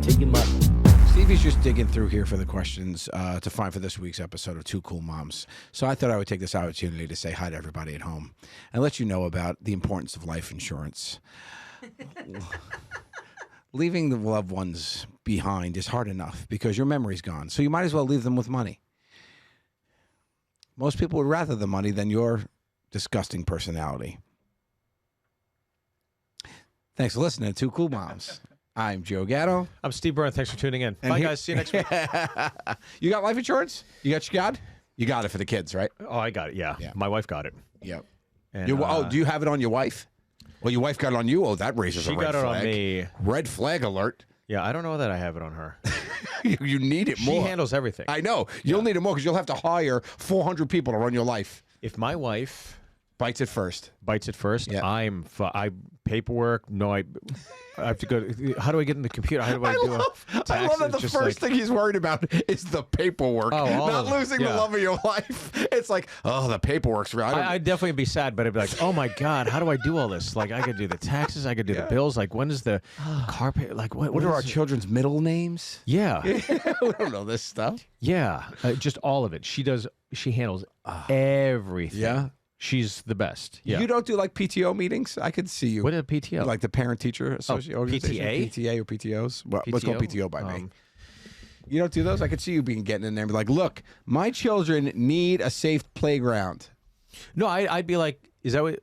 Take him up. Stevie's just digging through here for the questions to find for this week's episode of Two Cool Moms. So I thought I would take this opportunity to say hi to everybody at home and let you know about the importance of life insurance. Leaving the loved ones behind is hard enough because your memory's gone. So you might as well leave them with money. Most people would rather the money than your disgusting personality. Thanks for listening to Two Cool Moms. I'm Joe Gatto. I'm Steve Byrne. Thanks for tuning in. Bye, guys. See you next week. You got life insurance? You got it for the kids, right? Oh, I got it. Yeah. My wife got it. Yep. And, do you have it on your wife? Well, your wife got it on you. Oh, that raises a red flag. She got it on me. Red flag alert. Yeah, I don't know that I have it on her. You need it more. She handles everything. I know. You'll need it more because you'll have to hire 400 people to run your life. If my wife bites it first, yeah. I paperwork. No, I have to go. How do I get in the computer? How do I do taxes? I love that the first thing he's worried about is the paperwork, not losing the love of your life. It's like, oh, the paperwork's real. I'd definitely be sad, but I'd be like, oh my God, how do I do all this? Like, I could do the taxes, I could do the bills. Like, when is the car pay? Like, what are our children's middle names? Yeah. We don't know this stuff. Yeah, just all of it. She handles everything. Yeah. She's the best. Yeah. You don't do like PTO meetings? I could see you. What is a PTO? Like the Parent Teacher Association? PTA? PTA or PTOs? Well, PTO? Let's go PTO by me. You don't do those? I could see you getting in there and be like, look, my children need a safe playground. No, I'd be like, is that what,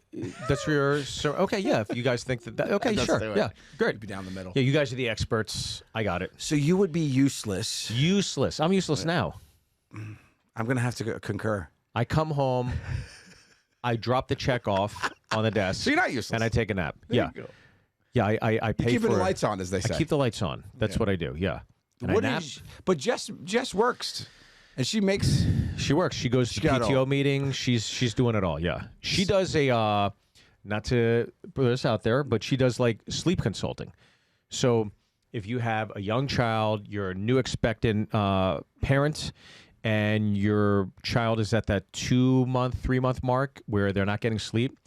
that's for your, okay, yeah, if you guys think that okay, sure, yeah, great. You'd be down the middle. Yeah, you guys are the experts. I got it. So you would be useless. Useless. I'm useless now. I'm going to have to concur. I come home, I drop the check off on the desk. So you're not useless. And I take a nap. Yeah. Yeah, I pay keep for the lights on, as they say. I keep the lights on. That's what I do, yeah. And I nap. But Jess works. And she makes... She works. She goes to PTO meetings. She's doing it all, yeah. She does a, not to put this out there, but she does like sleep consulting. So if you have a young child, you're a new expectant parent, and your child is at that 2-month, 3-month mark where they're not getting sleep,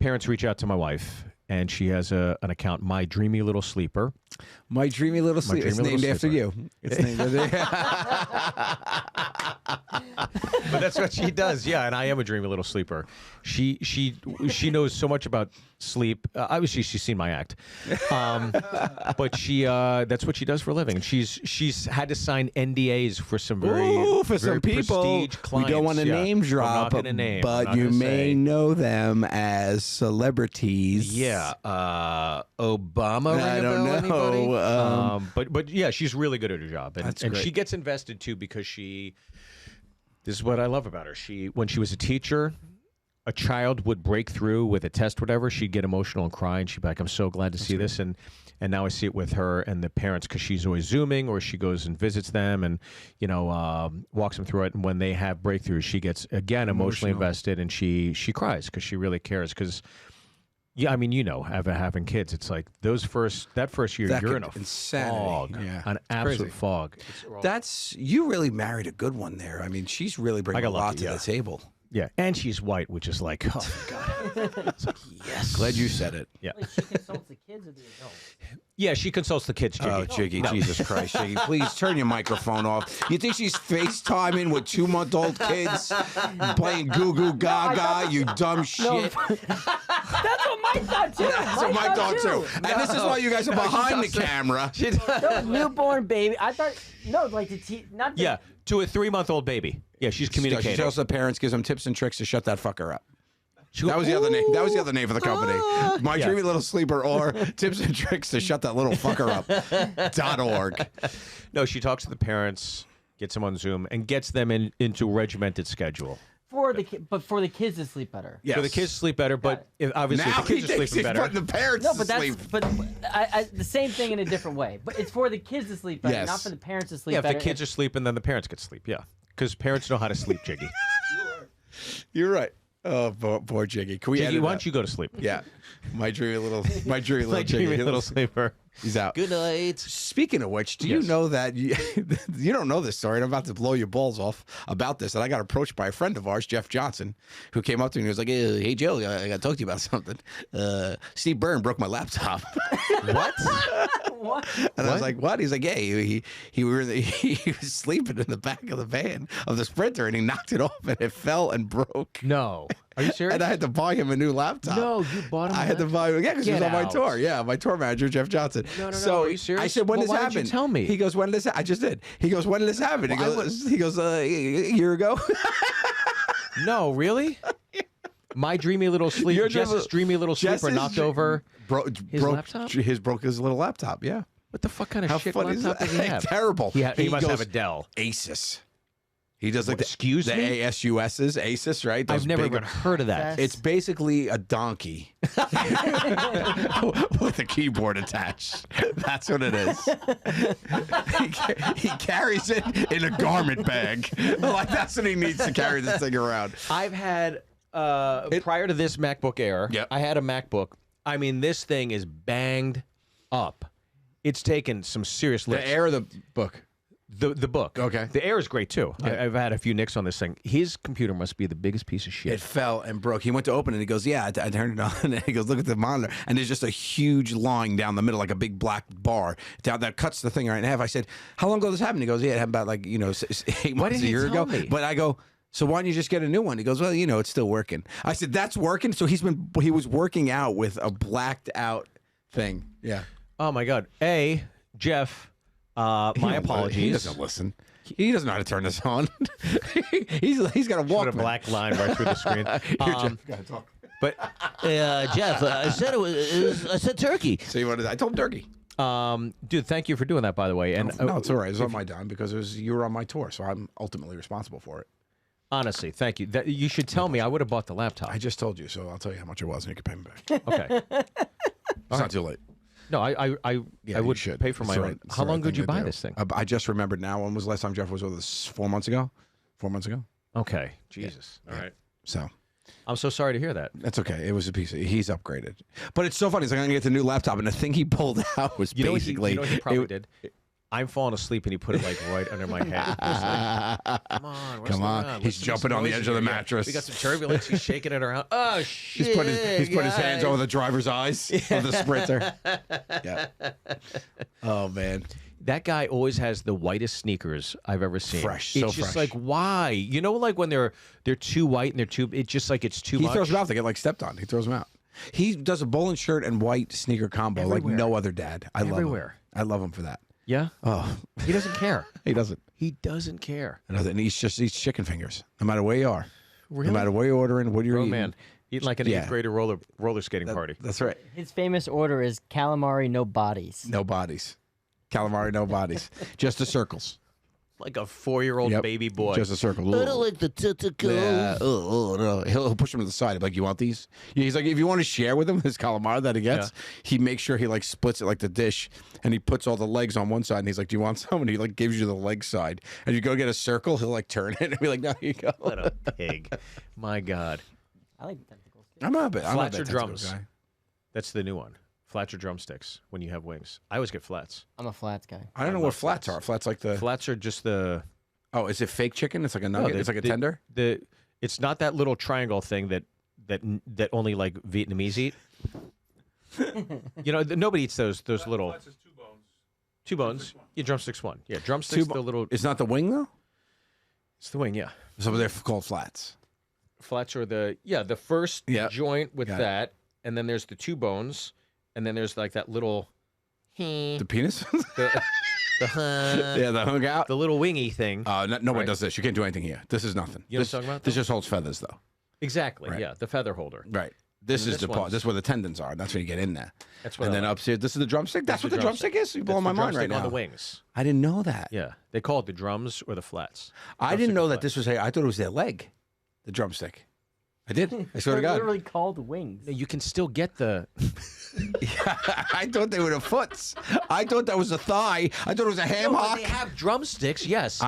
parents reach out to my wife, and she has an account, My Dreamy Little Sleeper. My Dreamy Little Sleeper. It's named after you. It's named after you. But that's what she does, yeah. And I am a dreamy little sleeper. She knows so much about sleep. Obviously, she's seen my act, but that's what she does for a living. And she's had to sign NDAs for some very some people. Prestige clients. We don't want to name drop, but you may know them as celebrities. Yeah, Obama. I don't know. But yeah, she's really good at her job, and she gets invested too because this is what I love about her. When she was a teacher, a child would break through with a test, whatever, she'd get emotional and cry, and she'd be like, I'm so glad to see this. And now I see it with her and the parents because she's always Zooming, or she goes and visits them and, walks them through it. And when they have breakthroughs, she gets, again, emotionally invested, and she cries because she really cares. Because, yeah, I mean, having kids, it's like that first year, you're in a fog, an absolute fog. You really married a good one there. I mean, she's really bringing a lot to the table. Yeah, and she's white, which is like, oh my God. It's like, yes. Glad you said it. Yeah. Like she consults the kids or the adults? Yeah, she consults the kids, Jiggy. Oh, Jiggy, Jesus Christ, Jiggy. Please turn your microphone off. You think she's FaceTiming with 2-month-old kids playing Goo Goo Gaga, you dumb shit? That's what Mike thought, too. That's what Mike thought, too. And this is why you guys are behind the camera. No, newborn baby. I thought, not the... Yeah, to a 3-month-old baby. Yeah, she's communicating. She tells the parents, gives them tips and tricks to shut that fucker up. That was the other name. That was the other name for the company. My Dreamy Little Sleeper, or tips and tricks to shut that little fucker up. .org. No, she talks to the parents, gets them on Zoom, and gets them into a regimented schedule. For the kids to sleep better. Yes. For the kids to sleep better, but obviously now the kids are sleeping better. Putting the parents to sleep. But the same thing in a different way. But it's for the kids to sleep better, not for the parents to sleep better. Yeah, if the kids are sleeping, then the parents get sleep. Yeah, because parents know how to sleep, Jiggy. You're right. Oh, poor Jiggy. Can we Jiggy, why don't you go to sleep? Yeah. My dreamy little Jiggy. Little sleeper. He's out. Good night. Speaking of which, do you know that you don't know this story, and I'm about to blow your balls off about this, and I got approached by a friend of ours, Jeff Johnson, who came up to me and was like, hey Joe, I got to talk to you about something. Steve Byrne broke my laptop. What? What? And I was like, what? He's like, yeah, he was sleeping in the back of the van of the Sprinter, and he knocked it off, and it fell and broke. No. Are you serious? And I had to buy him a new laptop. No, you bought him. I had to buy him, because he was on my out. tour. Yeah, my tour manager, Jeff Johnson. No. So Are you serious? I said, when Well, this why happened? didn't you tell me? He goes, when did this? I just did. He goes, when did this happen? He goes, a year ago. No, really? My dreamy little sleep. Jess's dreamy little sleeper knocked over his laptop. Broke his little laptop. Yeah. What the fuck kind of shit laptop does he have? Terrible. He must have a Dell. Asus. He does like excuse the me? ASUSs, Asus, right? Those I've never even heard of that. It's basically a donkey with a keyboard attached. That's what it is. He carries it in a garment bag. Like that's what he needs to carry this thing around. I've had prior to this MacBook Air, I had a MacBook. I mean, this thing is banged up. It's taken some serious licks. The Air or the book? The book. Okay. The Air is great too. Yeah. I've had a few nicks on this thing. His computer must be the biggest piece of shit. It fell and broke. He went to open it. He goes, yeah, I turned it on. And he goes, look at the monitor. And there's just a huge line down the middle, like a big black bar down that cuts the thing right in half. I said, how long ago did this happen? He goes, yeah, it happened about 8 months, a year ago. But I go, so why don't you just get a new one? He goes, well, it's still working. I said, that's working? So he was working out with a blacked out thing. Yeah. Oh my God. Jeff, my apologies. He doesn't listen. He doesn't know how to turn this on. he's got a Walkman. Put a black line right through the screen. But Jeff, I said turkey. See what I told him turkey. Dude, thank you for doing that, by the way. And no, it's all right. It was on my dime because you were on my tour, so I'm ultimately responsible for it. Honestly, thank you. You should tell me. I would have bought the laptop. I just told you, so I'll tell you how much it was, and you can pay me back. Okay. It's not too late. No, I would pay for my own. How long did you buy this thing? I just remembered now. When was the last time Jeff was with us? 4 months ago? 4 months ago? Okay. Jesus. Yeah. All right. So. I'm so sorry to hear that. That's okay. It was a piece. He's upgraded. But it's so funny. He's like, I'm going to get the new laptop. And the thing he pulled out was basically. You know what he probably did? I'm falling asleep and he put it like right under my head. Like, come on. Come on. He's jumping on the edge of the mattress. We got some turbulence. He's shaking it around. Oh, shit. He's put his hands over the driver's eyes of the Sprinter. Yeah. Oh, man. That guy always has the whitest sneakers I've ever seen. Fresh, it's just like, why? You know, like when they're too white and they're too. It's just like it's too much. He throws them out. They get like stepped on. He throws them out. He does a bowling shirt and white sneaker combo like no other dad. I love him. I love him for that. Yeah. Oh, he doesn't care. He doesn't. He doesn't care. And he just eats chicken fingers, no matter where you are. Really? No matter where you're ordering, what you're eating. Man, eating like an 8th grader roller skating party. That's right. His famous order is calamari, no bodies. No bodies. Calamari, no bodies. Just the circles. Like a 4-year-old baby boy. Just a circle. I don't like the tentacles. Yeah. No. He'll push them to the side. He'll be like, you want these? Yeah, he's like, if you want to share with him his calamari that he gets, he makes sure he like splits it like the dish, and he puts all the legs on one side, and he's like, do you want some? And he like gives you the leg side. And you go get a circle, he'll like turn it and be like, no, here you go. What a pig. My God. I like the tentacles. I'm not a bit. Flats or drums? Guy. That's the new one. Flats or drumsticks when you have wings. I always get flats. I'm a flats guy. I don't know what flats are. Flats like the... Flats are just the... Oh, is it fake chicken? It's like a nugget? It's like a tender? It's not that little triangle thing that only like Vietnamese eat. You know, nobody eats those little... Flats is 2 bones. 2 bones. Yeah, drumsticks 1. Yeah, drumsticks the little... It's not the wing, though? It's the wing, yeah. So they're called flats. Flats are the first joint with that, and then there's the 2 bones, and then there's like that little... The penis? The hung out. The little wingy thing. No one does this. You can't do anything here. This is nothing. You know what I'm talking about? This just holds feathers, though. Exactly. Right. Yeah, the feather holder. Right. This is the part. This is where the tendons are. That's where you get in there. That's what. And then upstairs, this is the drumstick. That's what the drumstick is. You're blowing my mind right now. On the wings. I didn't know that. Yeah, they call it the drums or the flats. I didn't know that this was. I thought it was their leg, the drumstick. I did. I swear to God. They're literally called wings. You can still get the... Yeah, I thought they were the foots. I thought that was a thigh. I thought it was a ham hock. They have drumsticks, yes.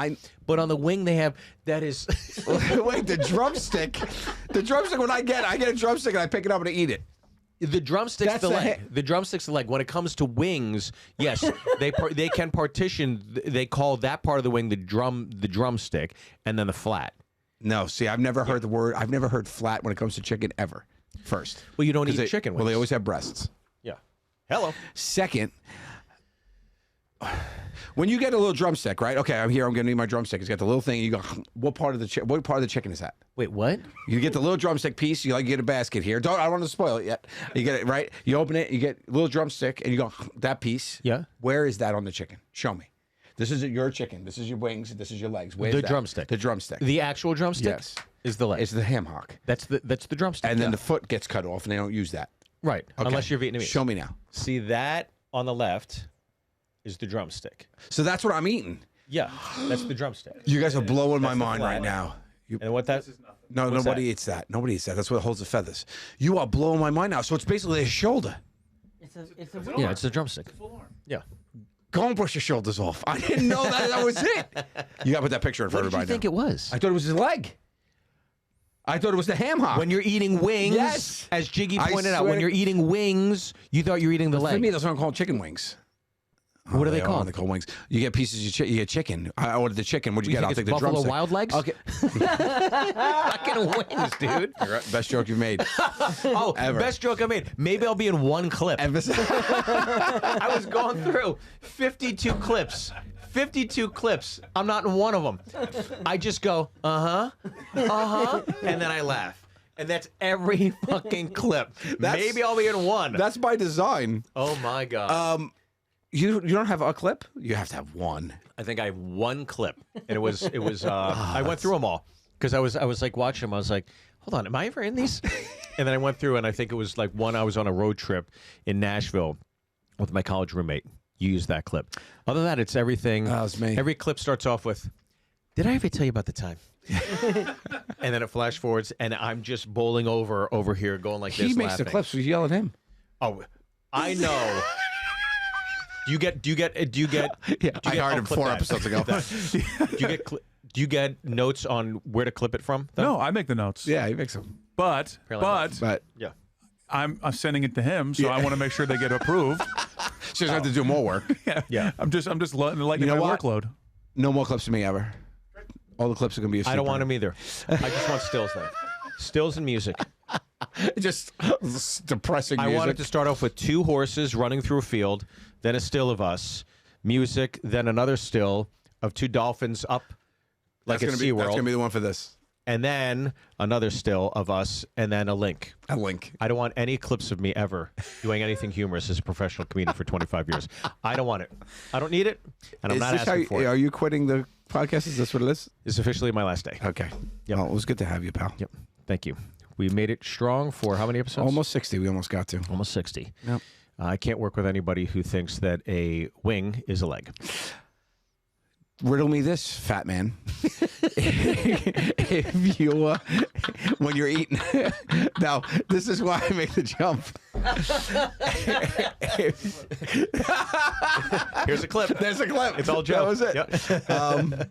But on the wing they have... That is... Wait, the drumstick. The drumstick, when I get a drumstick and I pick it up and I eat it. The drumsticks, That's the the leg. The drumsticks, the leg. When it comes to wings, yes, they can partition. They call that part of the wing the drumstick, and then the flat. No, see, I've never heard the word. I've never heard flat when it comes to chicken ever. First, Well, you don't eat chicken wings. Well, they always have breasts. Yeah. Hello. Second, when you get a little drumstick, right? Okay, I'm here. I'm going to need my drumstick. It's got the little thing. You go, what part of the chicken is that? Wait, what? You get the little drumstick piece. You get a basket here. I don't want to spoil it yet. You get it right. You open it. You get a little drumstick, and you go that piece. Yeah. Where is that on the chicken? Show me. This is your chicken. This is your wings. This is your legs. Where's The that? drumstick. The drumstick. The actual drumstick. Yes. Is the leg. It's the ham hock. That's the drumstick. And then the foot gets cut off, and they don't use that. right. Okay. Unless you're Vietnamese. Show me now. See that on the left is the drumstick. So that's what I'm eating. Yeah, that's the drumstick. You guys are blowing my mind right now. And what that? No, What's nobody that? eats that. Nobody eats that. That's what holds the feathers. You are blowing my mind now. So it's basically a shoulder. It's a wing. Yeah, it's the drumstick. Yeah. Go and brush your shoulders off. I didn't know that was it. You got to put that picture in for What did you everybody think now. it was? I thought it was his leg. I thought it was the ham hock. When you're eating wings, Yes. as Jiggy I pointed out, swear when to- you're eating wings, you thought you were eating the For leg. me, those aren't called chicken wings. What are they They're called? called wings. You get pieces. You get chicken. I ordered the chicken. What'd you You get? think I'll it's take the Buffalo drumstick. Wild Legs? Okay. Fucking wings, dude. Best joke you've made. Oh, Ever. best joke I made. Maybe I'll be in one clip. I was going through 52 clips. 52 clips. I'm not in one of them. I just go, and then I laugh. And that's every fucking clip. Maybe I'll be in one. That's by design. Oh my god. You don't have a clip? You have to have one. I think I have one clip, and it was. I went through them all because I was like watching them. I was like, hold on, am I ever in these? And then I went through, and I think it was like one. I was on a road trip in Nashville with my college roommate. You used that clip. Other than that, it's everything. That was me. Every clip starts off with, "Did I ever tell you about the time?" And then it flash forwards, and I'm just bowling over here, going like this. He makes laughing. the clips. We yell at him. Oh, I know. Do you get? Yeah, I hired him 4 episodes ago. Do you get notes on where to clip it from? though? No, I make the notes. Yeah, he makes them. But But Yeah. I'm sending it to him, so I want to make sure they get approved. she doesn't have to do more work. Yeah. I'm just lightening You know my what? workload. No more clips for me ever. All the clips are gonna be. I don't want them either. I just want stills then. Stills and music. Just depressing. I music. wanted to start off with 2 horses running through a field, then a still of us, music, then another still of 2 dolphins up like That's at gonna be, that's SeaWorld, gonna be the one for this. and then another still of us, and then a link. A link. I don't want any clips of me ever doing anything humorous as a professional comedian for 25 years. I don't want it. I don't need it, and I'm Is not this asking for it. Are you quitting the podcast? Is this what it is? It's officially my last day. Okay. Yep. Well, it was good to have you, pal. Yep. Thank you. We made it strong for how many episodes? Almost 60. We almost got to. Almost 60. Yep. I can't work with anybody who thinks that a wing is a leg. Riddle me this, fat man. If you, when you're eating, now this is why I make the jump. Here's a clip. There's a clip. It's all Joe. That was it. Yep.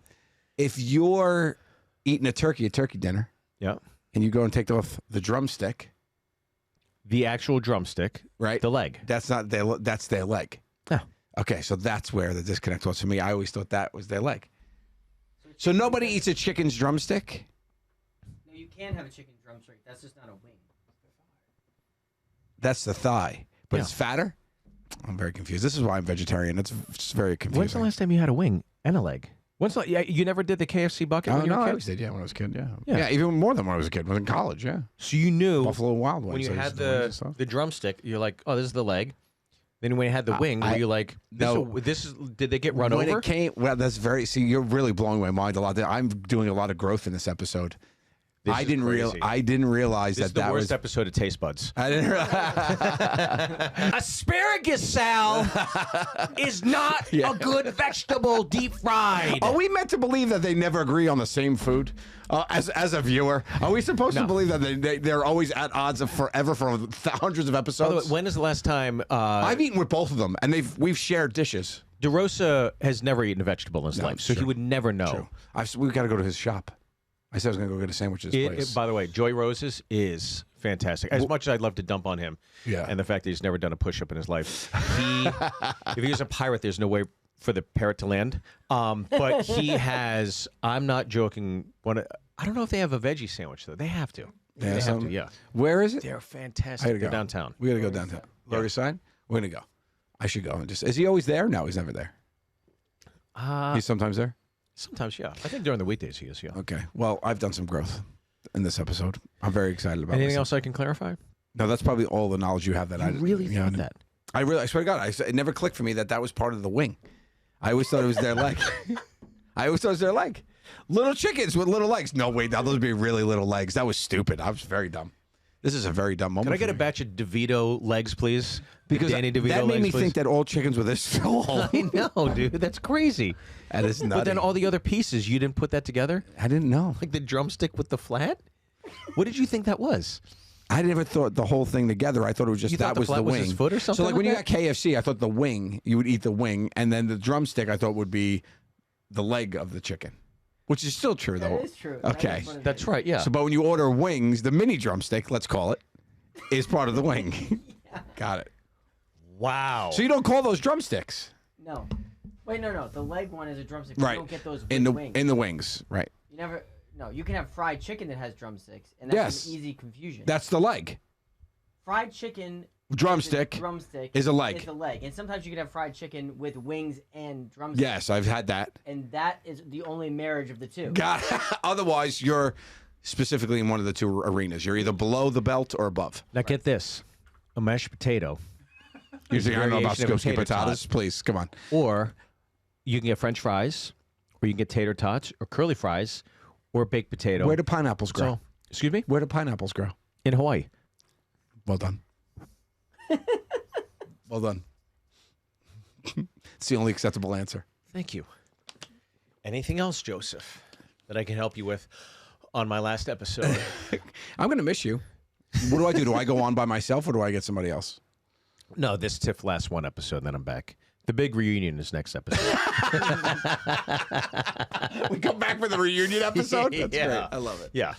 If you're eating a turkey dinner, Yep. and you go and take off the drumstick, The actual drumstick. right? The leg. That's not their. That's their leg. Oh. Okay, so that's where the disconnect was for me. I always thought that was their leg. So nobody eats a chicken's drumstick? No, you can have a chicken drumstick. That's just not a wing. That's the thigh. But Yeah. it's fatter? I'm very confused. This is why I'm vegetarian. It's very confusing. When's the last time you had a wing and a leg? You never did the KFC bucket Oh, when you no, were a I kid? always did, yeah, when I was a kid, yeah. Yeah. Yeah, even more than when I was a kid. When I was in college, yeah. So you knew Buffalo Wild Wings. when you I had used to do all this stuff. the drumstick, you're like, oh, this is the leg. Then when you had the wing, were you like, this is, did they get run when over? it came, well, that's very, see, you're really blowing my mind a lot. I'm doing a lot of growth in this episode. This I is didn't crazy. I didn't realize This is that the that worst was. episode of Taste Buds. I didn't realize. Asparagus, Sal, is not a good vegetable deep fried. Are we meant to believe that they never agree on the same food? As a viewer, are we supposed to believe that they're always at odds of forever for hundreds of By the way, episodes? when is the last time I've eaten with both of them, and we've shared dishes. DeRosa has never eaten a vegetable in his life, so he true. would never know. We've got to go to his shop. I said I was going to go get a sandwich at his place. By the way, Joy Rose's is fantastic. As much as I'd love to dump on him, and the fact that he's never done a push-up in his life, if he was a pirate, there's no way for the parrot to land. But he has. I'm not joking. I don't know if they have a veggie sandwich though. They have to. They have to. Yeah. Where is it? They're fantastic. They're downtown. We gotta go downtown. Lower East Side. We're gonna go. I should go and just. Is he always there? No, he's never there. He's sometimes there. Sometimes, yeah. I think during the weekdays he is. Yeah. Okay. Well, I've done some growth in this episode. I'm very excited about. Anything else I can clarify? No, that's probably all the knowledge you have that I really thought that. I swear to God, it never clicked for me that was part of the wing. I always thought it was their leg. I always thought it was their leg. Little chickens with little legs. No, wait, those would be really little legs. That was stupid. I was very dumb. This is a very dumb moment. Can I get a batch of DeVito legs, please? Because Danny DeVito that made legs, me please? think that all chickens were this tall. I know, dude. That's crazy. That is nutty. But then all the other pieces, you didn't put that together? I didn't know. Like the drumstick with the flat? What did you think that was? I never thought the whole thing together. I thought it was just that was the wing. Was his foot or something? So like when you got that? KFC, I thought the wing, you would eat the wing, and then the drumstick I thought would be the leg of the chicken. Which is still true, though. That is true. Okay. That's right, yeah. So, but when you order wings, the mini drumstick, let's call it, is part of the wing. Got it. Wow. So you don't call those drumsticks? No. Wait, no. The leg one is a drumstick. Right. You don't get those with in the wings. in the wings, right? You never. No, you can have fried chicken that has drumsticks, and that's an easy confusion. That's the leg. Fried chicken. Drumstick is a leg. Is a leg, and sometimes you can have fried chicken with wings and drumsticks. Yes, I've had that. And that is the only marriage of the two. Got it. Otherwise, you're specifically in one of the two arenas. You're either below the belt or above. Now get this: a mashed potato. You think I don't know about variation of Skokie potato potatoes? tot. Please, come on. Or you can get French fries, or you can get tater tots, or curly fries, or baked potato. Where do pineapples grow? So, excuse me? Where do pineapples grow? In Hawaii. Well done. Well done. It's the only acceptable answer. Thank you. Anything else, Joseph, that I can help you with on my last episode? I'm going to miss you. What do I do? Do I go on by myself or do I get somebody else? No, this TIFF lasts one episode, and then I'm back. The big reunion is next episode. We come back for the reunion episode? That's great. I love it. Yeah.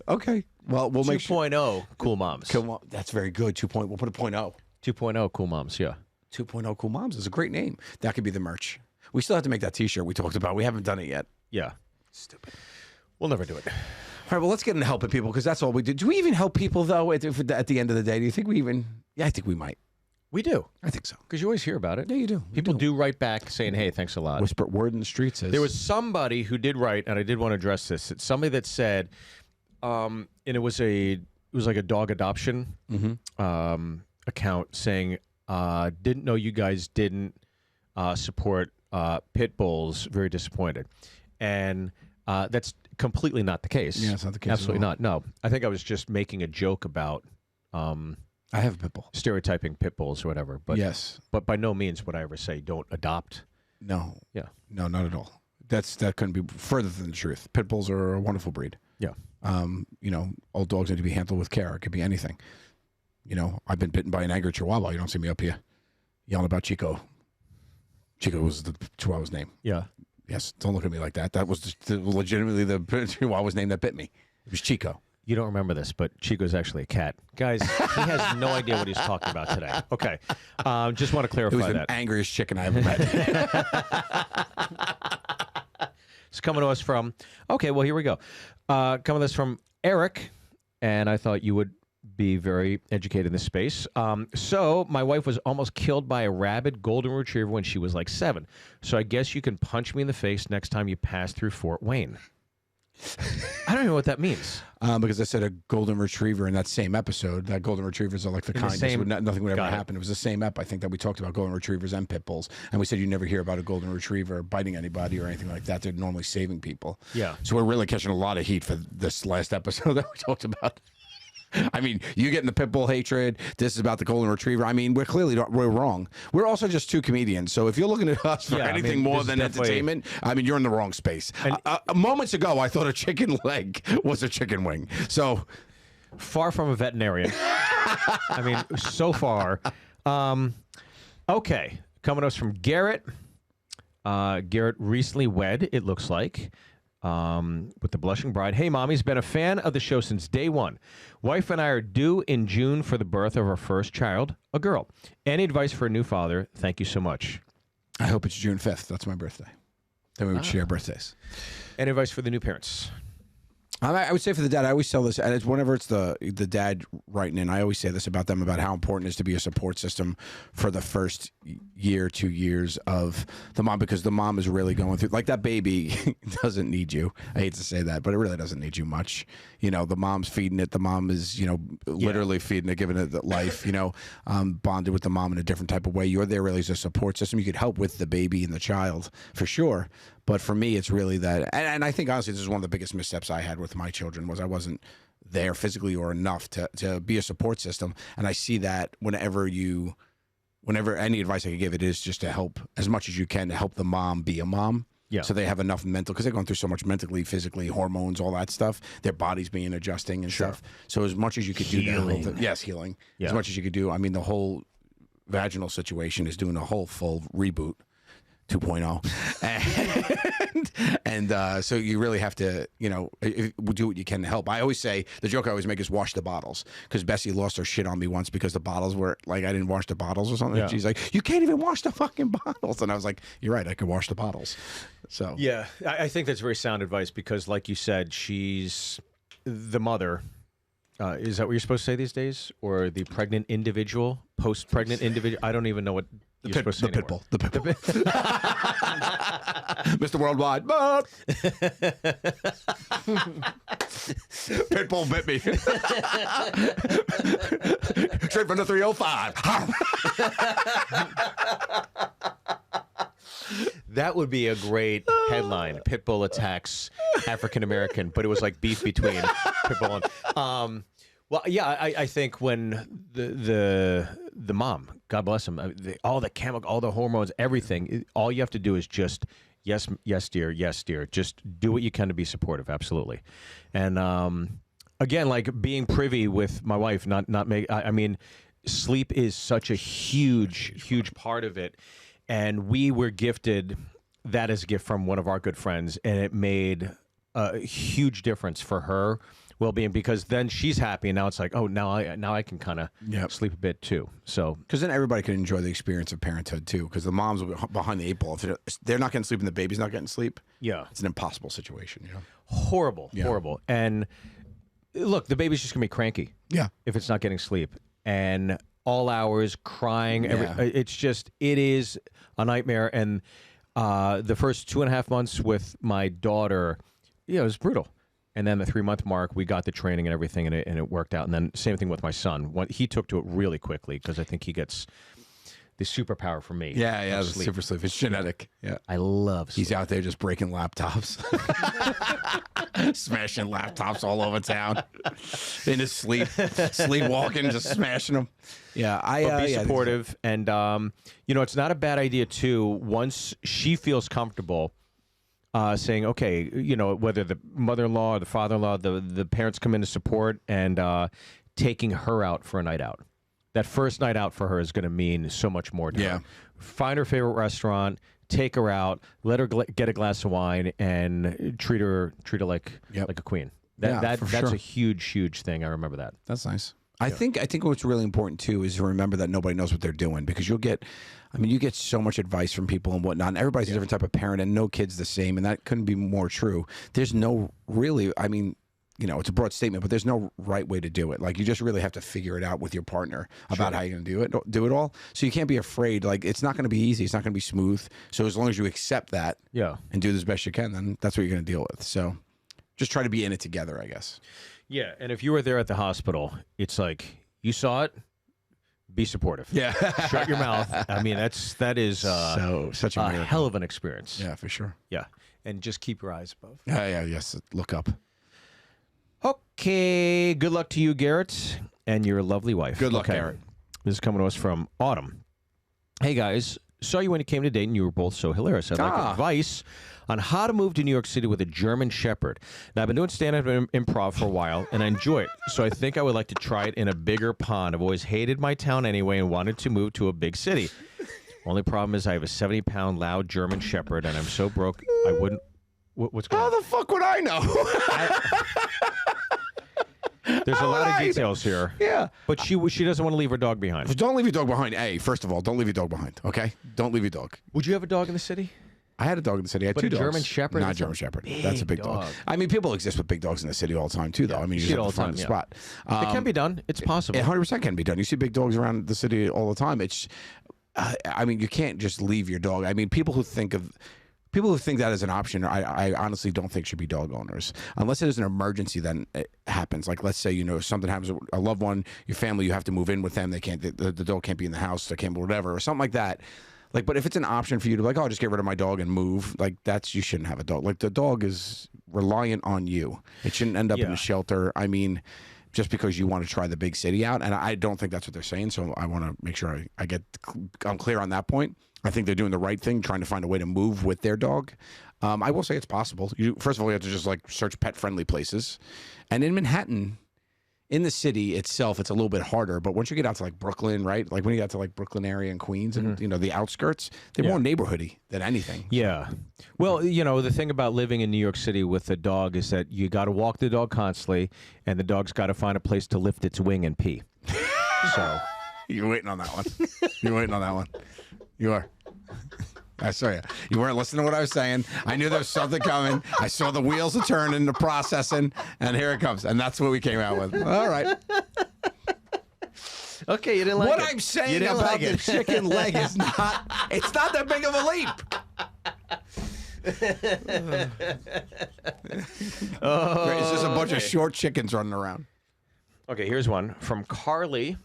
Okay. Well, we'll make sure. 2.0 Cool Moms. That's very good. We'll put a 0.0. 2.0 Cool Moms, yeah. 2.0 Cool Moms is a great name. That could be the merch. We still have to make that T-shirt we talked about. We haven't done it yet. Yeah. Stupid. We'll never do it. All right, well, let's get into helping people because that's all we do. Do we even help people, though, at the end of the day? Do you think we even... Yeah, I think we might. We do. I think so. Because you always hear about it. Yeah, you do. People do write back saying, hey, thanks a lot. Whisper word in the streets. There was somebody who did write, and I did want to address this. It's somebody that said, and it was like a dog adoption account saying, didn't know you guys didn't support pit bulls. Very disappointed. And that's completely not the case. Yeah, it's not the case. Absolutely not. No. I think I was just making a joke about I have a pit bull. Stereotyping pit bulls or whatever. But yes. But by no means would I ever say don't adopt. No. Yeah. No, not at all. That couldn't be further than the truth. Pit bulls are a wonderful breed. Yeah. All dogs need to be handled with care. It could be anything. I've been bitten by an angry Chihuahua. You don't see me up here yelling about Chico. Chico was the Chihuahua's name. Yeah. Yes. Don't look at me like that. That was legitimately the Chihuahua's name that bit me. It was Chico. You don't remember this, but Chico's actually a cat. Guys, he has no idea what he's talking about today. Okay. Just want to clarify that. It was the angriest chicken I ever met. It's coming to us from, okay, well, here we go. Coming to us from Eric, and I thought you would be very educated in this space. So my wife was almost killed by a rabid golden retriever when she was like 7. So I guess you can punch me in the face next time you pass through Fort Wayne. I don't know what that means. Because I said a golden retriever in that same episode. That golden retrievers are like the kindest. Nothing would ever happen. It was the same ep, I think, that we talked about golden retrievers and pit bulls. And we said you never hear about a golden retriever biting anybody or anything like that. They're normally saving people. Yeah. So we're really catching a lot of heat for this last episode that we talked about. I mean, you getting the pit bull hatred. This is about the golden retriever. I mean, we're wrong. We're also just two comedians. So if you're looking at us for anything more than entertainment, I mean, you're in the wrong space. Moments ago, I thought a chicken leg was a chicken wing. So far from a veterinarian. I mean, so far. Okay, coming to us from Garrett. Garrett recently wed, it looks like. with the blushing bride. Hey, Mommy's been a fan of the show since day one. Wife and I are due in June for the birth of our first child, a girl. Any advice for a new father? Thank you so much. I hope it's June 5th. That's my birthday. Then we would share birthdays. Any advice for the new parents? I would say for the dad, I always tell this, and it's whenever it's the dad writing in, I always say this about them, about how important it is to be a support system for the first year, 2 years of the mom, because the mom is really going through, like that baby doesn't need you. I hate to say that, but it really doesn't need you much. You know, the mom's feeding it. The mom is, literally feeding it, giving it life, bonded with the mom in a different type of way. You're there really as a support system. You could help with the baby and the child for sure. But for me, it's really that, and I think honestly, this is one of the biggest missteps I had with my children, was I wasn't there physically or enough to be a support system. And I see that whenever any advice I could give, it is just to help as much as you can to help the mom be a mom. Yeah. So they have enough mental, because they're going through so much mentally, physically, hormones, all that stuff. Their body's being adjusting and stuff. So as much as you could do that, yes, healing. Yeah. As much as you could do. I mean, the whole vaginal situation is doing a whole full reboot. 2.0 and so you really have to do what you can to help. I always say, the joke I always make is wash the bottles, because Bessie lost her shit on me once because the bottles were like, I didn't wash the bottles or something. Yeah. She's like, you can't even wash the fucking bottles, and I was like, you're right, I could wash the bottles. So yeah, I think that's very sound advice, because like you said, she's the mother. Is that what you're supposed to say these days? Or the pregnant individual, post-pregnant individual? I don't even know what you're supposed to say anymore. The pitbull. Mr. Worldwide. Pitbull bit me. Straight from the 305. That would be a great headline. Pitbull attacks African American, but it was like beef between Pitbull and. Well, yeah, I think when the mom, God bless him, all the chemical, all the hormones, everything, all you have to do is just yes, dear, yes, dear. Just do what you can to be supportive, absolutely. And again, like being privy with my wife, not make. I mean, sleep is such a huge part of it. And we were gifted that as a gift from one of our good friends, and it made a huge difference for her well-being, because then she's happy, and now it's like, oh, now I can kind of sleep a bit too. So because then everybody can enjoy the experience of parenthood too, because the moms will be behind the 8 ball. If they're not getting sleep and the baby's not getting sleep, it's an impossible situation. Horrible. And look, the baby's just gonna be cranky. Yeah, if it's not getting sleep, and all hours crying. It is a nightmare. And the first 2.5 months with my daughter, it was brutal. And then the 3-month mark, we got the training and everything, and it worked out. And then same thing with my son. He took to it really quickly, because I think he gets the superpower from me. Yeah, the super sleep. It's genetic. Yeah, I love sleep. He's out there just breaking laptops, smashing laptops all over town in his sleep, sleepwalking, just smashing them. Yeah, be supportive, and it's not a bad idea too. Once she feels comfortable. Saying, okay, whether the mother-in-law or the father-in-law, the parents come in to support, and taking her out for a night out. That first night out for her is going to mean so much more to her. Find her favorite restaurant, take her out, let her get a glass of wine, and treat her like a queen. That's a huge thing. I remember that. That's nice. I think what's really important too is to remember that nobody knows what they're doing, because you get so much advice from people and whatnot, and everybody's a different type of parent, and no kid's the same, and that couldn't be more true. There's no really, it's a broad statement, but there's no right way to do it. Like, you just really have to figure it out with your partner about how you're going to do it all. So you can't be afraid. Like, it's not going to be easy. It's not going to be smooth. So as long as you accept that and do the best you can, then that's what you're going to deal with. So just try to be in it together, I guess. Yeah, and if you were there at the hospital, it's like, you saw it, be supportive. Yeah. Shut your mouth. I mean, that is such a hell of an experience. Yeah, for sure. Yeah, and just keep your eyes above. Yes, look up. Okay, good luck to you, Garrett, and your lovely wife. Good luck, Garrett. This is coming to us from Autumn. Hey, guys. Saw you when you came to date, and you were both so hilarious. I'd like advice on how to move to New York City with a German Shepherd. Now, I've been doing stand-up improv for a while, and I enjoy it, so I think I would like to try it in a bigger pond. I've always hated my town anyway and wanted to move to a big city. Only problem is I have a 70-pound loud German Shepherd, and I'm so broke I wouldn't What's going on? How the fuck would I know? There's a lot of details here. Yeah. But she doesn't want to leave her dog behind. Don't leave your dog behind. First of all, don't leave your dog behind. Okay, don't leave your dog. Would you have a dog in the city? I had a dog in the city. I had But two a dogs. German Shepherd? Not German Shepherd. That's a big dog. dog. I mean, people exist with big dogs in the city all the time too, though. I mean, you see just it have all to the find time, the yeah. spot. It can be done. It's possible. It 100% can be done. You see big dogs around the city all the time. It's, I mean, you can't just leave your dog. I mean, people who think that as an option, I honestly don't think should be dog owners unless it is an emergency. Then it happens. Like, let's say something happens to a loved one, your family, you have to move in with them. They can't. The dog can't be in the house. They can't, whatever, or something like that. Like, but if it's an option for you to be like, oh, just get rid of my dog and move, like you shouldn't have a dog. Like, the dog is reliant on you. It shouldn't end up in a shelter. I mean, just because you want to try the big city out, and I don't think that's what they're saying. So I want to make sure I'm clear on that point. I think they're doing the right thing, trying to find a way to move with their dog. I will say it's possible. First of all, you have to just search pet-friendly places, and in Manhattan. In the city itself, it's a little bit harder, but once you get out to Brooklyn, right? Like when you get to Brooklyn area and Queens and the outskirts, they're more neighborhoody than anything. Yeah. Well, the thing about living in New York City with a dog is that you got to walk the dog constantly, and the dog's got to find a place to lift its wing and pee. So you're waiting on that one. You're waiting on that one. You are. I saw you. You weren't listening to what I was saying. I knew there was something coming. I saw the wheels are turning, the processing, and here it comes. And that's what we came out with. All right. Okay, you didn't like what it. I'm saying about the chicken leg is it's not that big of a leap. It's just a bunch of short chickens running around. Okay, here's one from Carly.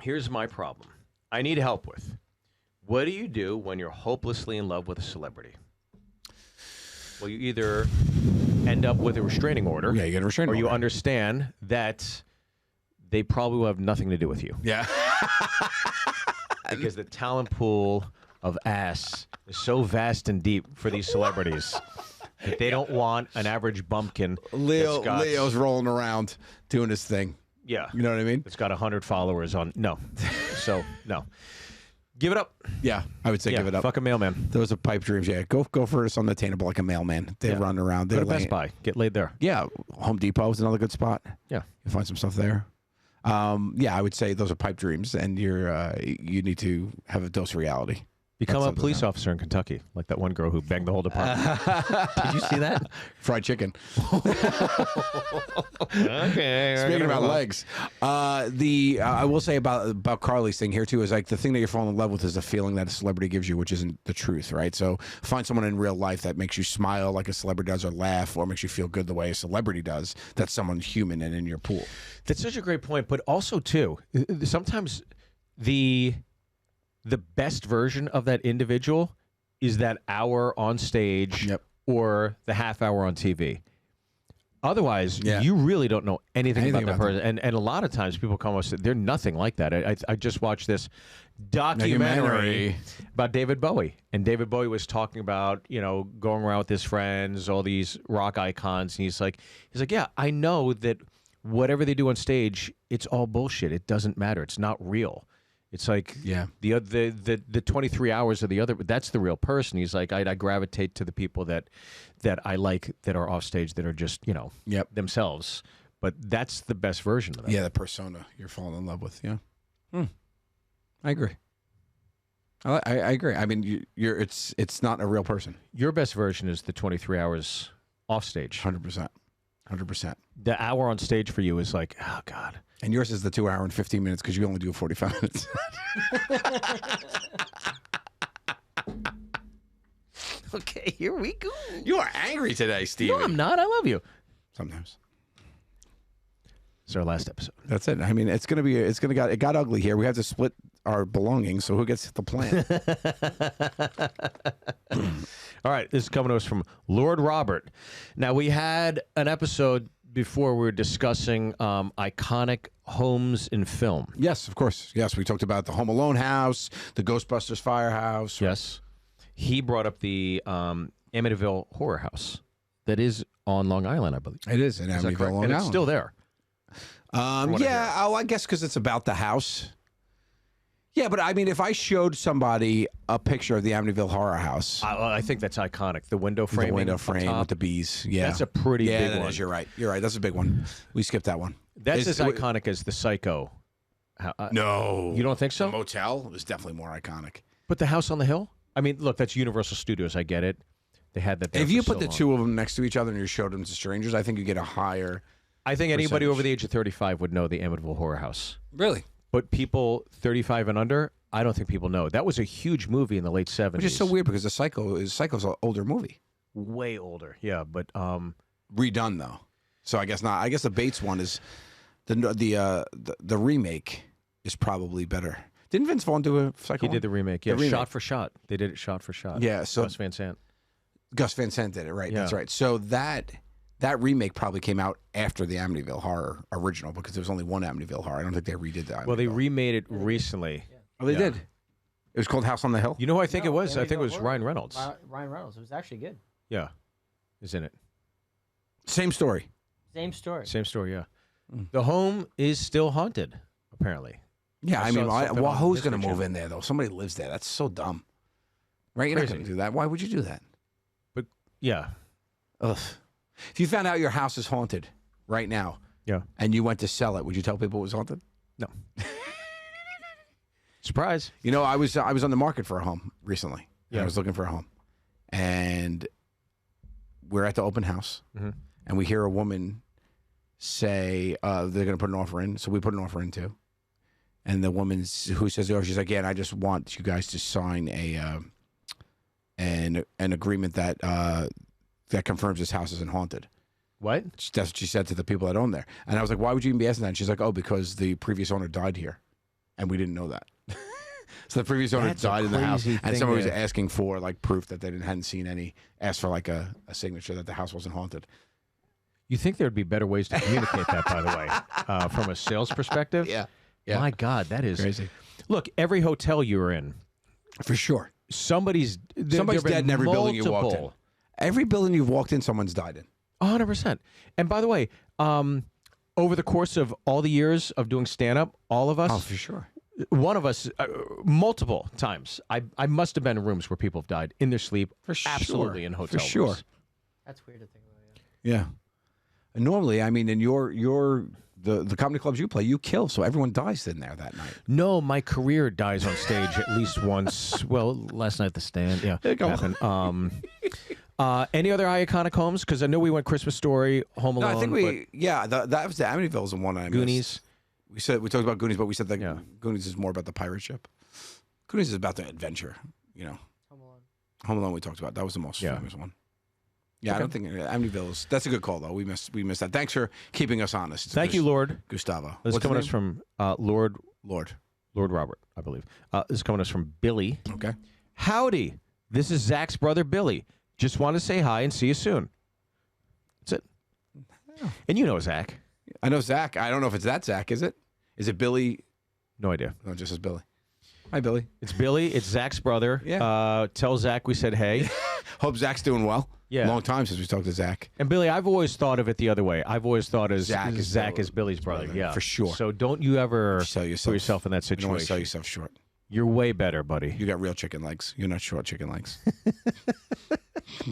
Here's my problem. I need help with. What do you do when you're hopelessly in love with a celebrity? Well, you either end up with a restraining order. Yeah, you get a restraining order. Or you understand that they probably will have nothing to do with you. Yeah. Because the talent pool of ass is so vast and deep for these celebrities that they don't want an average bumpkin. Leo's rolling around doing his thing. Yeah. You know what I mean? It's got 100 followers on. No. So, no. Give it up. Yeah, I would say give it up. Fuck a mailman. Those are pipe dreams. Yeah, go for us unattainable like a mailman. They run around. Go to Best Buy. Get laid there. Yeah, Home Depot is another good spot. Yeah, you find some stuff there. Yeah, I would say those are pipe dreams, and you need to have a dose of reality. Become a police officer in Kentucky, like that one girl who banged the whole department. Did you see that? Fried chicken. Okay. Speaking about legs, I will say about Carly's thing here too is the thing that you're falling in love with is the feeling that a celebrity gives you, which isn't the truth, right? So find someone in real life that makes you smile like a celebrity does, or laugh, or makes you feel good the way a celebrity does. That's someone human and in your pool. That's such a great point, but also too, sometimes the best version of that individual is that hour on stage or the half hour on TV. Otherwise, you really don't know anything about that person. And a lot of times people come up and say, they're nothing like that. I just watched this documentary about David Bowie. And David Bowie was talking about, going around with his friends, all these rock icons. And he's like, yeah, I know that whatever they do on stage, it's all bullshit. It doesn't matter. It's not real. It's like the 23 hours of the other. That's the real person. He's like, I gravitate to the people that I like that are off stage that are just themselves. But that's the best version of that. Yeah, the persona you're falling in love with. Yeah, I agree. I agree. I mean, it's not a real person. Your best version is the 23 hours off stage. 100%. 100%. The hour on stage for you is like, oh God. And yours is the 2 hour and 15 minutes because you only do 45 minutes. Okay, here we go. You are angry today, Steve. No, I'm not. I love you. Sometimes. It's our last episode. That's it. I mean, it got ugly here. We have to split our belongings, so who gets the plan? All right, this is coming to us from Lord Robert. Now, we had an episode before we were discussing iconic homes in film. Yes, of course. Yes, we talked about the Home Alone house, the Ghostbusters firehouse. Yes. He brought up the Amityville horror house that is on Long Island, I believe. It is in Amityville, Long Island. And it's still there. I guess because it's about the house. Yeah, but I mean, if I showed somebody a picture of the Amityville Horror House, I think that's iconic. The window frame. the window frame with the bees. Yeah, that's a pretty big that one. is, you're right. You're right. That's a big one. We skipped that one. That's as iconic as the Psycho. No, you don't think so? The motel was definitely more iconic. But the House on the Hill. I mean, look, that's Universal Studios. I get it. They had that. There if you put so the long. two of them next to each other and you showed them to strangers, I think you get a higher. I think anybody percentage. over the age of 35 would know the Amityville Horror House. Really? But people 35 and under, I don't think people know. That was a huge movie in the late 70s. Which is so weird because Psycho's an older movie. Way older, yeah. But redone though, so I guess not. I guess the Bates one is the remake is probably better. Didn't Vince Vaughn do a Psycho? He did the remake. Yeah, remake. shot for shot. They did it shot for shot. Yeah, so Gus Van Sant. Gus Van Sant did it, right? Yeah. That's right. So that remake probably came out after the Amityville Horror original because there was only one Amityville Horror. I don't think they redid that. Well, they remade it recently. Oh, they did. It was called House on the Hill. You know who I think it was? I think it was Ryan Reynolds. Ryan Reynolds. It was actually good. Yeah, is in it. Same story. Same story. Same story. Yeah. The home is still haunted, apparently. Yeah, I I mean, saw something on who's History going to move Channel. in there though? Somebody lives there. That's so dumb, right? You're not Crazy. going to do that. Why would you do that? But yeah, Ugh. If you found out your house is haunted right now, yeah. and you went to sell it, would you tell people it was haunted? No. Surprise. You know, I was on the market for a home recently. Yeah. I was looking for a home, and we're at the open house, and we hear a woman say they're going to put an offer in, so we put an offer in too. And the woman who says, "Oh, she's like, yeah, and I just want you guys to sign an agreement that that confirms this house isn't haunted." What? That's what she said to the people that own there. And I was like, "Why would you even be asking that?" And she's like, "Oh, because the previous owner died here, and we didn't know that." So the previous owner That's a died in the house, crazy and thing someone was to- asking for like proof that they hadn't seen any. Asked for like a signature that the house wasn't haunted. You think there'd be better ways to communicate that, by the way, from a sales perspective? Yeah. My God, that is Crazy. Look, every hotel you're in, For sure. somebody's Somebody's dead in every building you walked in. multiple- Every building you've walked in, someone's died in. 100%. And by the way, over the course of all the years of doing stand-up, all of us, Oh, for sure. one of us, multiple times, I must have been in rooms where people have died in their sleep. For sure. Absolutely in hotel For sure. rooms. That's weird to think about. Yeah. Yeah. And normally, I mean, in the comedy clubs you play, you kill, so everyone dies in there that night. No, my career dies on stage at least once. Well, last night at the Stand, yeah, There you go. happened. Any other iconic homes? Because I know we went Christmas Story, Home Alone. No, I think that was the Amityville's the one I missed. Goonies. We talked about Goonies, but we said that Yeah. Goonies is more about the pirate ship. Goonies is about the adventure, you know. Home Alone. Home Alone we talked about. That was the most Yeah. famous one. Yeah, I don't think Amityville's. That's a good call though. We missed that. Thanks for keeping us honest. Thank you, Lord. Gustavo. This is What's coming to his us name? from Lord Lord. Robert, I believe. This is coming to us from Billy. Okay. Howdy. This is Zach's brother, Billy. Just want to say hi and see you soon. That's it. And you know Zach. I know Zach. I don't know if it's that Zach. Is it? Is it Billy? No idea. No, it just says Billy. Hi, Billy. It's Billy. It's Zach's brother. Yeah. Tell Zach we said hey. Hope Zach's doing well. Yeah. Long time since we talked to Zach. And Billy, I've always thought of it the other way. I've always thought as Zach Zach is is Billy's brother. brother, Yeah, for sure. So don't you ever Sell put yourself. yourself in that You don't want to sell situation. yourself short. You're way better, buddy. You got real chicken legs. You're not short chicken legs.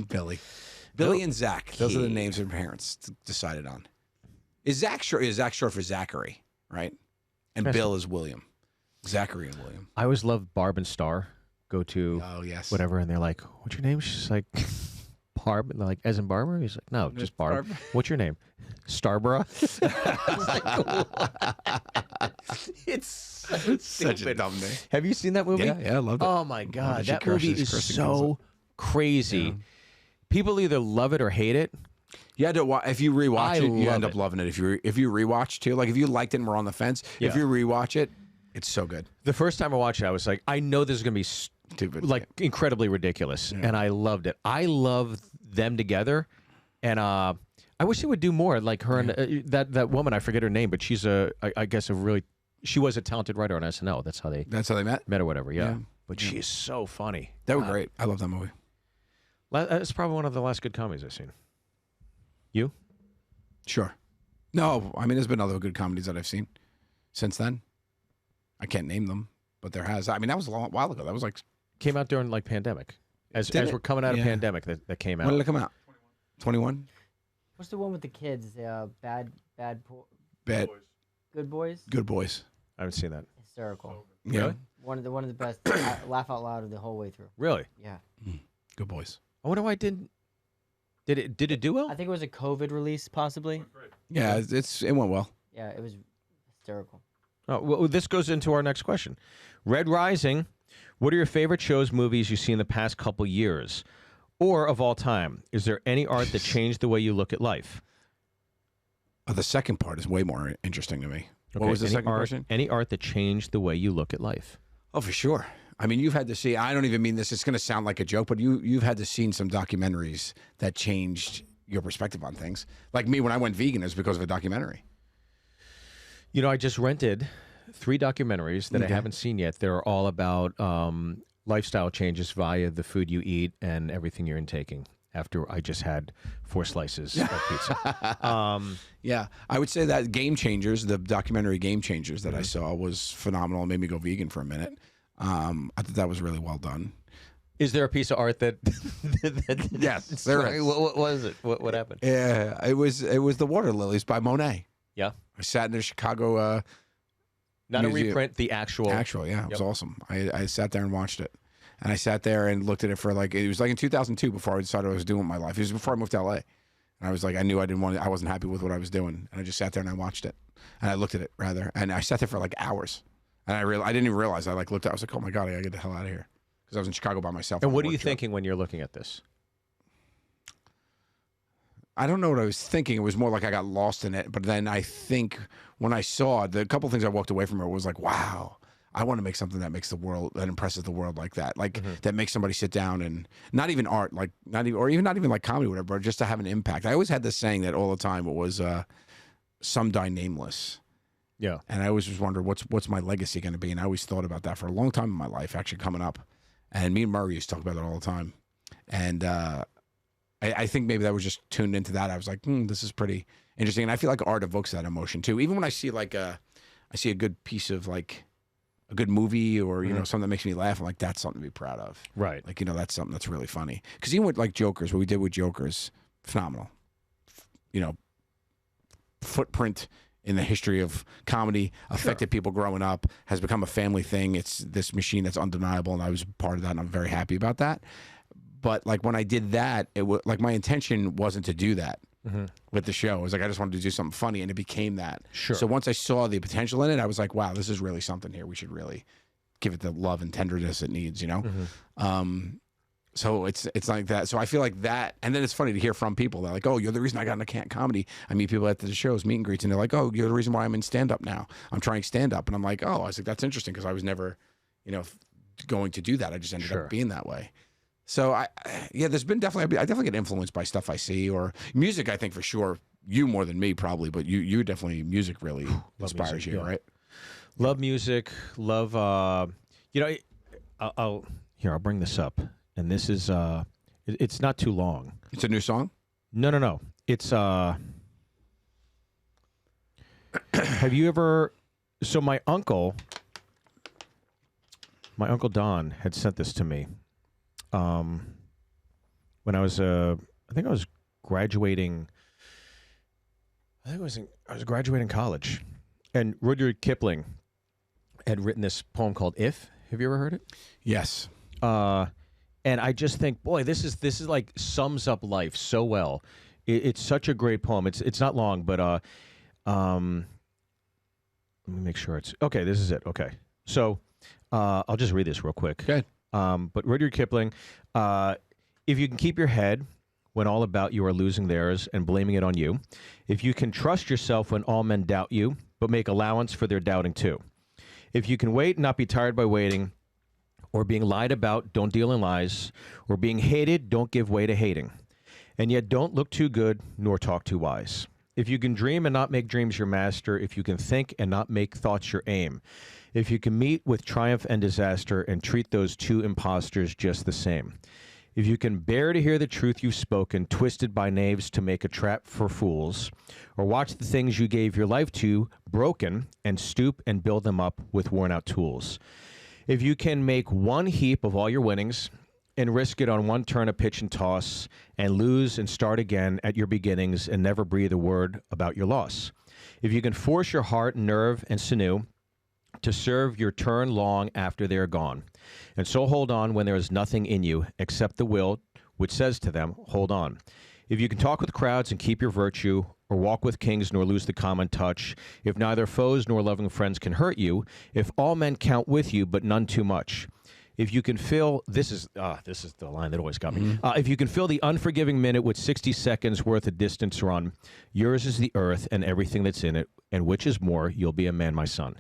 Billy. Billy and Zach. Those are the names their parents decided on. Is Zach short? Is Zach short for Zachary? Right. And Yes. Bill is William. Zachary and William. I always loved Barb and Star. Go to Oh yes. whatever, and they're like, "What's your name?" She's like, "Barb." And they're like, "As in Barbara?" He's like, "No, just Barb." Barb. What's your name? Starborough. It's so Such a stupid. dumb name. Have you seen that movie? Yeah, I loved it. Oh my God, she that movie curses, is cursing comes so crazy. Yeah. People either love it or hate it. You had to if you rewatch I it, you love end it. up loving it. If you rewatch too, like if you liked it and were on the fence, Yeah. if you rewatch it, it's so good. The first time I watched it, I was like, I know this is gonna be Stupid. like incredibly ridiculous, and I loved it. I love them together, and I wish they would do more. Like her and that woman, I forget her name, but she's I guess she was a talented writer on SNL. That's how they That's how they met. met or whatever. Yeah, Yeah. but she is so funny. They were great. I love that movie. It's probably one of the last good comedies I've seen. You? Sure. No, I mean there's been other good comedies that I've seen since then. I can't name them, but there has. I mean, that was a while ago. That was like Came out during like pandemic. As we're coming out of pandemic, that came out. When did it come out? 21. What's the one with the kids? Good Boys. Good Boys. I haven't seen that. Hysterical. Yeah. Really? One of the best. I laugh out loud the whole way through. Really? Yeah. Good Boys. I wonder why it didn't. Did it do well? I think it was a COVID release, possibly. Yeah, it went well. Yeah, it was hysterical. Oh, well, this goes into our next question. Red Rising. What are your favorite shows, movies you've seen the past couple years, or of all time? Is there any art that changed the way you look at life? The second part is way more interesting to me. Okay, what was the second question? Any art that changed the way you look at life? Oh, for sure. I mean, you've had to see. I don't even mean this. It's going to sound like a joke, but you've had to see some documentaries that changed your perspective on things. Like me, when I went vegan, it was because of a documentary. You know, I just rented 3 documentaries that I haven't seen yet. They're all about lifestyle changes via the food you eat and everything you're intaking. After I just had 4 slices of pizza. Yeah, I would say that Game Changers, the documentary Game Changers that I saw, was phenomenal. It made me go vegan for a minute. I thought that was really well done. Is there a piece of art that? Yes, there is. What was it? What happened? Yeah, it was The Water Lilies by Monet. Yeah, I sat in the Chicago. Not museum. a reprint, the actual. Yeah, it was awesome. I sat there and watched it. And I sat there and looked at it for it was like in 2002 before I decided what I was doing with my life. It was before I moved to LA. And I was like, I knew I wasn't happy with what I was doing. And I just sat there and I watched it. And I looked at it, rather. And I sat there for like hours. And I didn't even realize. I looked at it. I was like, oh my God, I got to get the hell out of here. Because I was in Chicago by myself. And what are you thinking when you're looking at this? I don't know what I was thinking. It was more like I got lost in it. But then I think when I saw the couple things I walked away from it was like, wow. I want to make something that makes that impresses the world like that, that makes somebody sit down and not even art, not even like comedy or whatever, but just to have an impact. I always had this saying that all the time. It was some die nameless. Yeah. And I always just wondered what's my legacy going to be, and I always thought about that for a long time in my life, actually coming up. And me and Murray used to talk about that all the time. And I think maybe that was just tuned into that. I was like, this is pretty interesting, and I feel like art evokes that emotion too. Even when I see a good piece of a good movie or, something that makes me laugh, I'm like, that's something to be proud of. Right. Like, that's something that's really funny. Because even with like Jokers, what we did with Jokers, phenomenal. Footprint in the history of comedy, affected people growing up, has become a family thing. It's this machine that's undeniable, and I was part of that, and I'm very happy about that. But like when I did that, it was like my intention wasn't to do that. With the show. It was like I just wanted to do something funny, and it became that. Sure. So once I saw the potential in it, I was like, wow, this is really something here. We should really give it the love and tenderness it needs, So it's like that. So I feel like that, and then it's funny to hear from people that like, oh, you're the reason I got into camp-comedy. I meet people at the shows, meet and greets, and they're like, oh, you're the reason why I'm in stand-up now. I'm trying stand-up. And I'm like, oh, I was like, that's interesting because I was never, going to do that. I just ended up being that way. So I definitely get influenced by stuff I see, or music. I think for sure you more than me probably, but you definitely, music really inspires you, right? Love music, love. I'll bring this up, and this is it's not too long. It's a new song. No. It's Have you ever? So my uncle Don had sent this to me. When I was, I think I was graduating. I was graduating college, and Rudyard Kipling had written this poem called "If." Have you ever heard it? Yes. And I just think, boy, this is like sums up life so well. It's such a great poem. It's not long, but let me make sure it's okay. This is it. Okay, so I'll just read this real quick. Good. But Rudyard Kipling, if you can keep your head when all about you are losing theirs and blaming it on you, if you can trust yourself when all men doubt you, but make allowance for their doubting too, if you can wait and not be tired by waiting, or being lied about, don't deal in lies, or being hated, don't give way to hating, and yet don't look too good nor talk too wise. If you can dream and not make dreams your master, if you can think and not make thoughts your aim, if you can meet with triumph and disaster and treat those two impostors just the same, if you can bear to hear the truth you've spoken, twisted by knaves to make a trap for fools, or watch the things you gave your life to broken and stoop and build them up with worn-out tools, If you can make one heap of all your winnings and risk it on one turn of pitch and toss and lose and start again at your beginnings and never breathe a word about your loss. If you can force your heart, nerve, and sinew to serve your turn long after they are gone, and so hold on when there is nothing in you except the will which says to them, hold on. If you can talk with crowds and keep your virtue, or walk with kings nor lose the common touch, if neither foes nor loving friends can hurt you, if all men count with you but none too much, if you can fill, this is the line that always got me. If you can fill the unforgiving minute with 60 seconds worth of distance run, yours is the earth and everything that's in it, and which is more, you'll be a man, my son.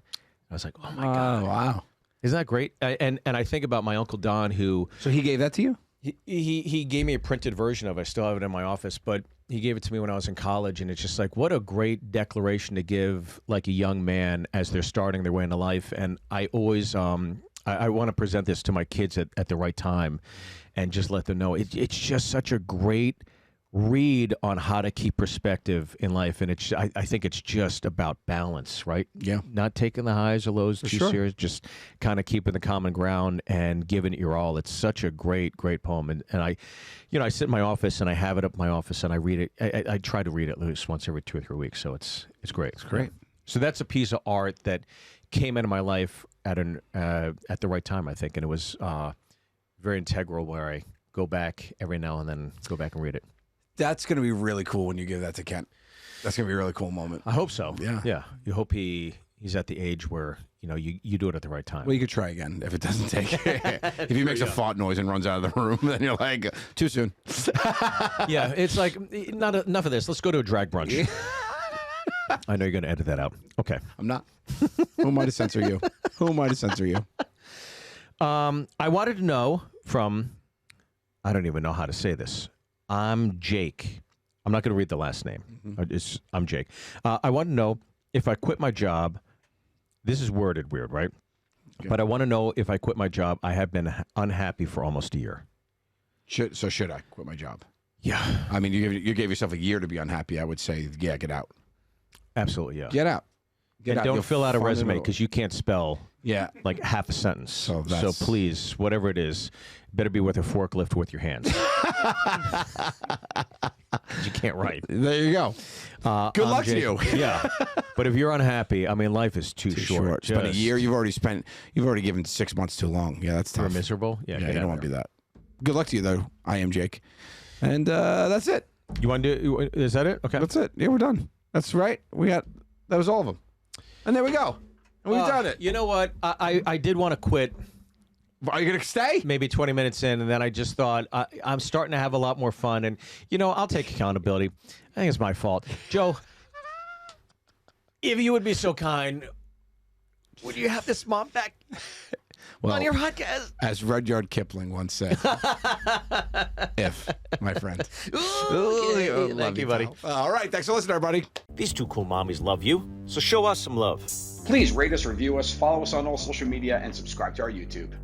I was like, oh my God. Wow. Isn't that great? And I think about my Uncle Don, who... So he gave that to you? He gave me a printed version of it. I still have it in my office, but he gave it to me when I was in college, and it's just like, what a great declaration to give like a young man as they're starting their way into life. And I always... I want to present this to my kids at the right time and just let them know it's just such a great read on how to keep perspective in life. And I think it's just about balance, right? Yeah. Not taking the highs or lows too sure. serious, just kind of keeping the common ground and giving it your all. It's such a great, great poem. And I sit in my office and I have it up in my office and I read it. I try to read it at least once every 2 or 3 weeks. So it's great. It's great. So that's a piece of art that came into my life at the right time, I think, and it was very integral. Where I go back every now and then, go back and read it. That's going to be really cool when you give that to Kent. That's going to be a really cool moment. I hope so. Yeah, yeah. You hope he's at the age where you do it at the right time. Well, you could try again if it doesn't take. If he makes a fart noise and runs out of the room, then you're like, too soon. Yeah, it's like not enough of this. Let's go to a drag brunch. I know you're going to edit that out. Okay. I'm not. Who am I to censor you? Who am I to censor you? I wanted to know from, I don't even know how to say this. I'm Jake. I'm not going to read the last name. I'm Jake. I want to know if I quit my job. This is worded weird, right? Okay. But I want to know if I quit my job, I have been unhappy for almost a year. Should I quit my job? Yeah. I mean, you gave yourself a year to be unhappy. I would say, yeah, get out. Absolutely, yeah. Get out. And don't fill out a resume because you can't spell like half a sentence. So please, whatever it is, better be with a forklift with your hands. You can't write. There you go. Good luck to you. Yeah. But if you're unhappy, I mean, life is too short. It's been a year. You've already given 6 months too long. Yeah, that's tough. You're miserable? Yeah, you don't want to do that. Good luck to you, though. I am Jake. And that's it. You want to do, is that it? Okay. That's it. Yeah, we're done. That's right. That was all of them. And there we go. And we've done it. You know what? I did want to quit. Are you going to stay? Maybe 20 minutes in, and then I just thought, I'm starting to have a lot more fun. And, I'll take accountability. I think it's my fault. Joe, if you would be so kind, would you have this mom back on your podcast? As Rudyard Kipling once said, if, my friend. Ooh, thank you, buddy. All right. Thanks for listening, everybody. These two cool mommies love you, so show us some love. Please rate us, review us, follow us on all social media, and subscribe to our YouTube.